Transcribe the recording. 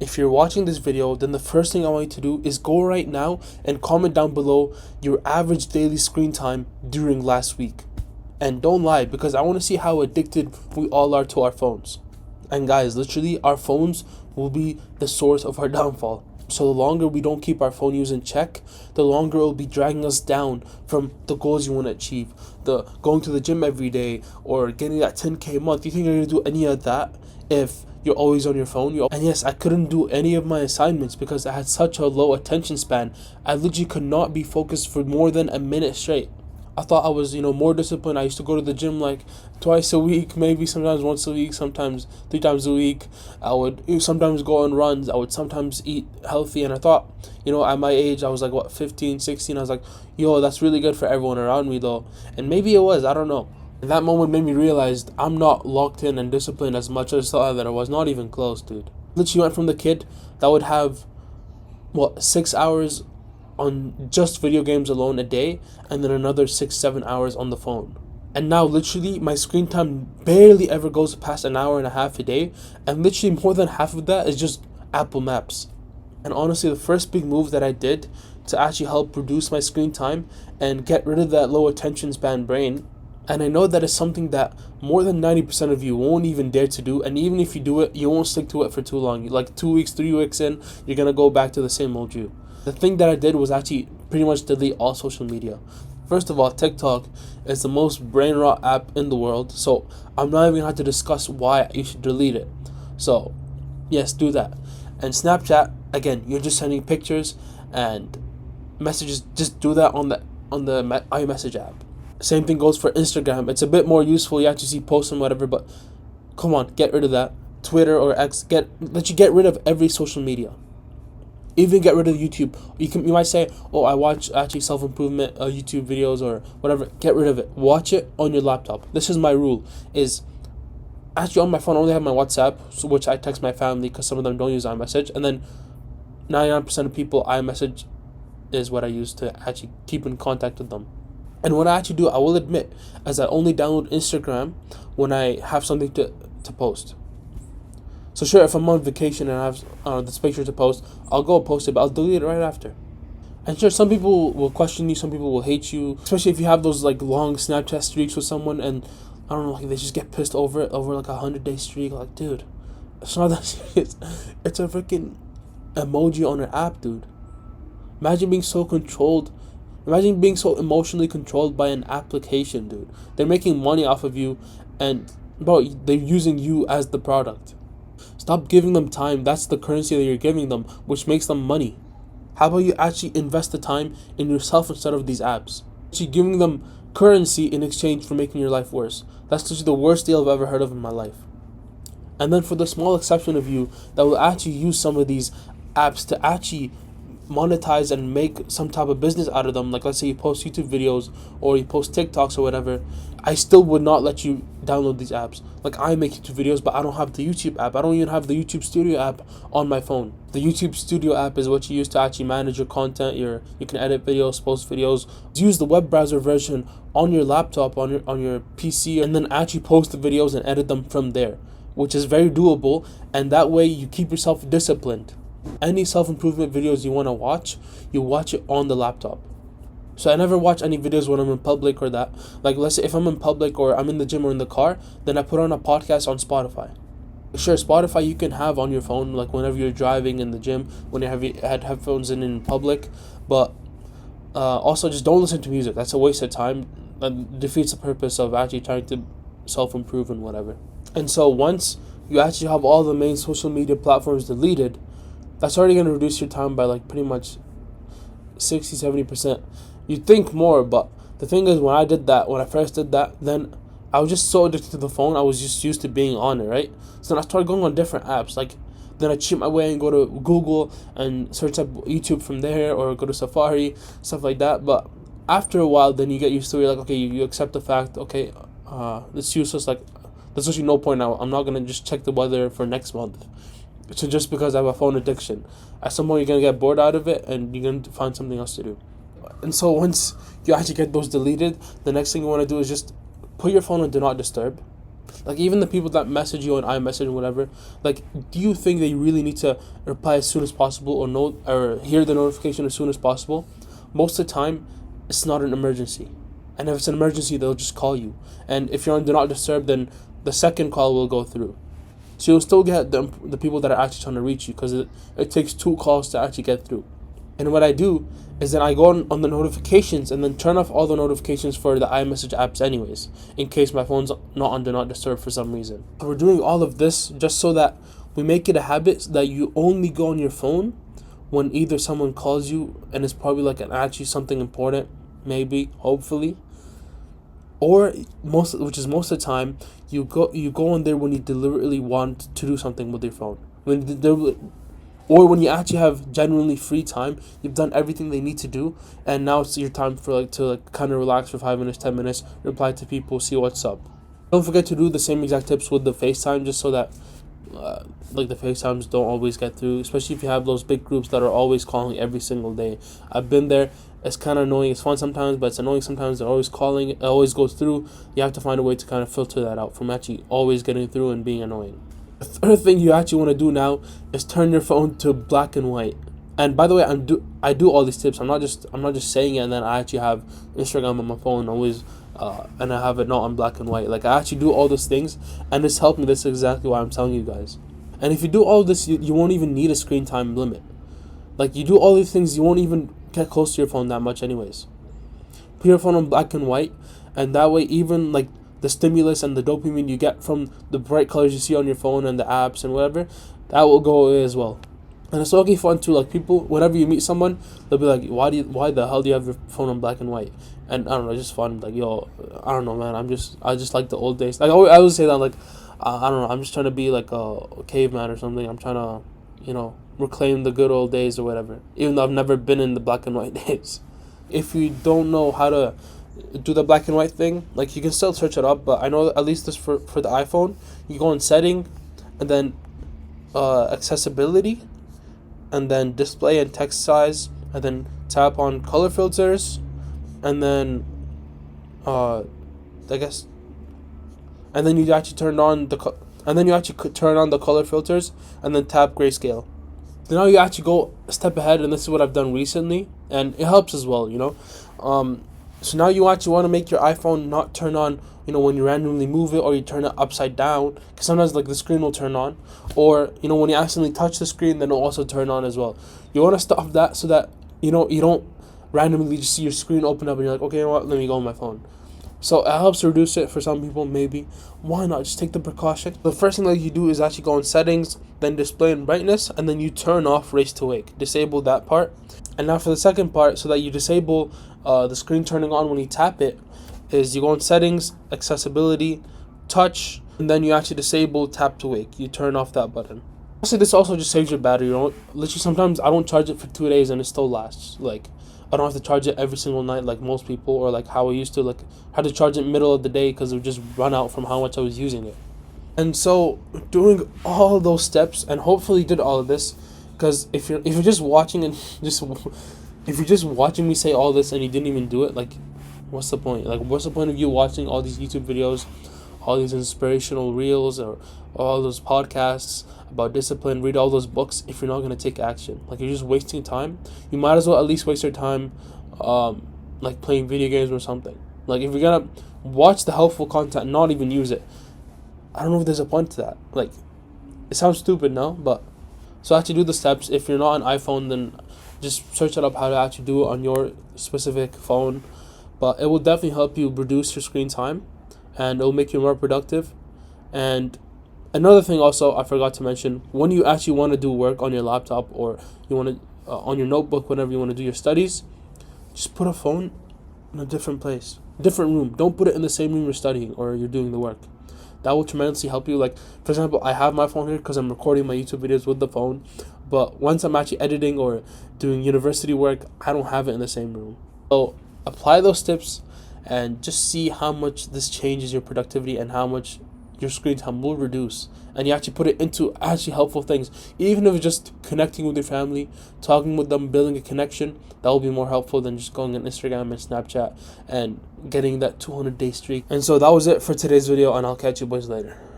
If you're watching this video, then the first thing I want you to do is go right now and comment down below your average daily screen time during last week. And don't lie, because I want to see how addicted we all are to our phones. And guys, literally, our phones will be the source of our downfall. So the longer we don't keep our phone use in check, the longer it will be dragging us down from the goals you want to achieve. The going to the gym every day or getting that 10K a month. You think you're going to do any of that if you're always on your phone? And yes, I couldn't do any of my assignments because I had such a low attention span. I literally could not be focused for more than a minute straight. I thought I was, more disciplined. I used to go to the gym like twice a week, maybe sometimes once a week, sometimes 3 times a week. I would sometimes go on runs. I would sometimes eat healthy. And I thought, at my age, I was like, 15, 16. I was like, that's really good for everyone around me though. And maybe it was, I don't know. And that moment made me realize I'm not locked in and disciplined as much as I thought that I was. Not even close, dude. Literally went from the kid that would have, 6 hours on just video games alone a day, and then another 6-7 hours on the phone. And now literally my screen time barely ever goes past an hour and a half a day, and literally more than half of that is just Apple Maps. And honestly, the first big move that I did to actually help reduce my screen time and get rid of that low attention span brain, and I know that is something that more than 90% of you won't even dare to do, and even if you do it, you won't stick to it for too long. Like 2 weeks, 3 weeks in, you're gonna go back to the same old you. The thing that I did was actually pretty much delete all social media. First of all, TikTok is the most brain rot app in the world, so I'm not even going to have to discuss why you should delete it. So, yes, do that. And Snapchat, again, you're just sending pictures and messages. Just do that on the iMessage app. Same thing goes for Instagram. It's a bit more useful. You actually see posts and whatever, but come on, get rid of that. Twitter or X, let you get rid of every social media. Even get rid of YouTube. You might say, I watch actually self-improvement YouTube videos or whatever. Get rid of it. Watch it on your laptop. This is my rule. Is actually on my phone I only have my WhatsApp, which I text my family because some of them don't use iMessage, and then 99% of people iMessage is what I use to actually keep in contact with them. And what I actually do, I will admit, is I only download Instagram when I have something to post. So sure, if I'm on vacation and I have this picture to post, I'll go post it, but I'll delete it right after. And sure, some people will question you, some people will hate you, especially if you have those like long Snapchat streaks with someone, and I don't know, like they just get pissed over it, over like 100-day streak. Like, dude, it's not that serious. It's a freaking emoji on an app, dude. Imagine being so controlled. Imagine being so emotionally controlled by an application, dude. They're making money off of you, and bro, they're using you as the product. Stop giving them time. That's the currency that you're giving them, which makes them money. How about you actually invest the time in yourself instead of these apps? Actually giving them currency in exchange for making your life worse. That's just the worst deal I've ever heard of in my life. And then for the small exception of you that will actually use some of these apps to actually monetize and make some type of business out of them, like let's say you post YouTube videos or you post TikToks or whatever, I still would not let you download these apps. Like, I make YouTube videos, but I don't have the YouTube app. I don't even have the YouTube Studio app on my phone. The YouTube Studio app is what you use to actually manage your content. You can edit videos, post videos. Use the web browser version on your laptop, on your PC, and then actually post the videos and edit them from there, which is very doable, and that way you keep yourself disciplined. Any self-improvement videos you want to watch, you watch it on the laptop. So I never watch any videos when I'm in public or that. Like, let's say if I'm in public or I'm in the gym or in the car, then I put on a podcast on Spotify. Sure, Spotify you can have on your phone, like whenever you're driving in the gym, when you had headphones in public, but also just don't listen to music. That's a waste of time. That defeats the purpose of actually trying to self-improve and whatever. And so once you actually have all the main social media platforms deleted, that's already going to reduce your time by like pretty much 60-70%. You'd think more, but the thing is, when I first did that, then I was just so addicted to the phone. I was just used to being on it, right? So then I started going on different apps. Like, then I cheat my way and go to Google and search up YouTube from there, or go to Safari, stuff like that. But after a while, then you get used to it. Like, okay, you accept the fact, okay, it's useless. Like, there's actually no point now. I'm not going to just check the weather for next month. So just because I have a phone addiction, at some point you're going to get bored out of it and you're going to find something else to do. And so once you actually get those deleted, the next thing you want to do is just put your phone on do not disturb. Like, even the people that message you on iMessage or whatever, like, do you think they really need to reply as soon as possible or hear the notification as soon as possible? Most of the time, it's not an emergency. And if it's an emergency, they'll just call you. And if you're on Do Not Disturb, then the second call will go through. So you'll still get the people that are actually trying to reach you, because it takes 2 calls to actually get through. And what I do is that I go on the notifications and then turn off all the notifications for the iMessage apps anyways, in case my phone's not on Do Not Disturb for some reason. We're doing all of this just so that we make it a habit that you only go on your phone when either someone calls you and it's probably like actually something important, maybe, hopefully, or most of the time, you go on there when you deliberately want to do something with your phone. Or when you actually have genuinely free time, you've done everything they need to do, and now it's your time to kind of relax for 5 minutes, 10 minutes, reply to people, see what's up. Don't forget to do the same exact tips with the FaceTime, just so that the FaceTimes don't always get through, especially if you have those big groups that are always calling every single day. I've been there. It's kind of annoying. It's fun sometimes, but it's annoying sometimes. They're always calling. It always goes through. You have to find a way to kind of filter that out from actually always getting through and being annoying. The third thing you actually want to do now is turn your phone to black and white. And by the way, I do all these tips. I'm not just saying it and then I actually have Instagram on my phone always, and I have it not on black and white. Like, I actually do all those things, and it's helped me. This is exactly why I'm telling you guys. And if you do all this, you won't even need a screen time limit. Like, you do all these things, you won't even get close to your phone that much anyways. Put your phone on black and white, and that way even like the stimulus and the dopamine you get from the bright colors you see on your phone and the apps and whatever, that will go away as well. And it's okay fun too. Like, people, whenever you meet someone, they'll be like, why the hell do you have your phone on black and white? And I don't know, it's just fun. Like, yo, I don't know, man. I just like the old days. Like, I always say that, like, I don't know, I'm just trying to be like a caveman or something. I'm trying to, reclaim the good old days or whatever, even though I've never been in the black and white days. If you don't know how to do the black and white thing, like, you can still search it up, but I know at least this for the iPhone, you go in setting and then accessibility and then display and text size, and then tap on color filters, and then I guess, and then you actually turn on the color filters, and then tap grayscale. So now you actually go a step ahead, and this is what I've done recently, and it helps as well, So now you actually want to make your iPhone not turn on, when you randomly move it or you turn it upside down, because sometimes like the screen will turn on, or when you accidentally touch the screen, then it'll also turn on as well. You want to stop that so that you don't randomly just see your screen open up and you're like, okay, you know what, let me go on my phone. So it helps reduce it for some people, maybe. Why not just take the precaution? The first thing that you do is actually go on settings, then display and brightness, and then you turn off race to wake. Disable that part. And now for the second part, so that you disable the screen turning on when you tap it, is you go on settings, accessibility, touch, and then you actually disable tap to wake. You turn off that button. Also, this also just saves your battery. Literally, sometimes I don't charge it for 2 days and it still lasts. Like, I don't have to charge it every single night like most people, or like how I used to, like, had to charge it middle of the day because it would just run out from how much I was using it. And so doing all those steps, and hopefully you did all of this, because if you're just watching and if you're just watching me say all this and you didn't even do it, like, what's the point? Like, what's the point of you watching all these YouTube videos, all these inspirational reels, or all those podcasts about discipline, read all those books, if you're not going to take action? Like, you're just wasting time. You might as well at least waste your time like playing video games or something. Like, if you're going to watch the helpful content and not even use it, I don't know if there's a point to that. Like, it sounds stupid, no? But so actually do the steps. If you're not on iPhone, then just search it up how to actually do it on your specific phone. But it will definitely help you reduce your screen time, and it will make you more productive. And another thing also I forgot to mention, when you actually want to do work on your laptop, or you want to on your notebook, whenever you want to do your studies, just put a phone in a different place, different room. Don't put it in the same room you're studying or you're doing the work. That will tremendously help you. Like, for example, I have my phone here because I'm recording my YouTube videos with the phone, but once I'm actually editing or doing university work, I don't have it in the same room. So apply those tips and just see how much this changes your productivity and how much your screen time will reduce, and you actually put it into actually helpful things. Even if it's just connecting with your family, talking with them, building a connection, that will be more helpful than just going on Instagram and Snapchat and getting that 200-day streak. And so that was it for today's video, and I'll catch you boys later.